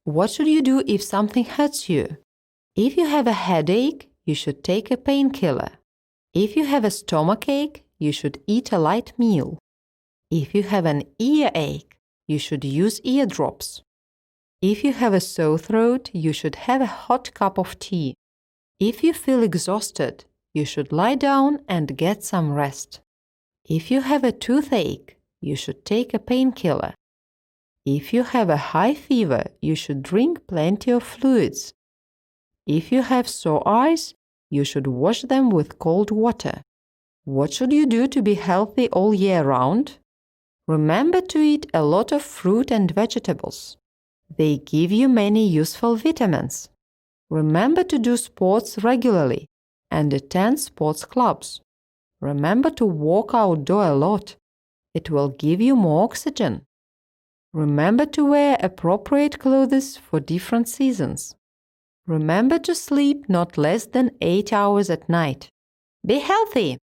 What should you do if something hurts you? If you have a headache, you should take a painkiller. If you have a stomachache, you should eat a light meal. If you have an earache, you should use eardrops. If you have a sore throat, you should have a hot cup of tea. If you feel exhausted, you should lie down and get some rest. If you have a toothache, you should take a painkiller. If you have a high fever, you should drink plenty of fluids. If you have sore eyes, you should wash them with cold water. What should you do to be healthy all year round? Remember to eat a lot of fruit and vegetables. They give you many useful vitamins. Remember to do sports regularly and attend sports clubs. Remember to walk outdoor a lot. It will give you more oxygen. Remember to wear appropriate clothes for different seasons. Remember to sleep not less than 8 hours at night. Be healthy!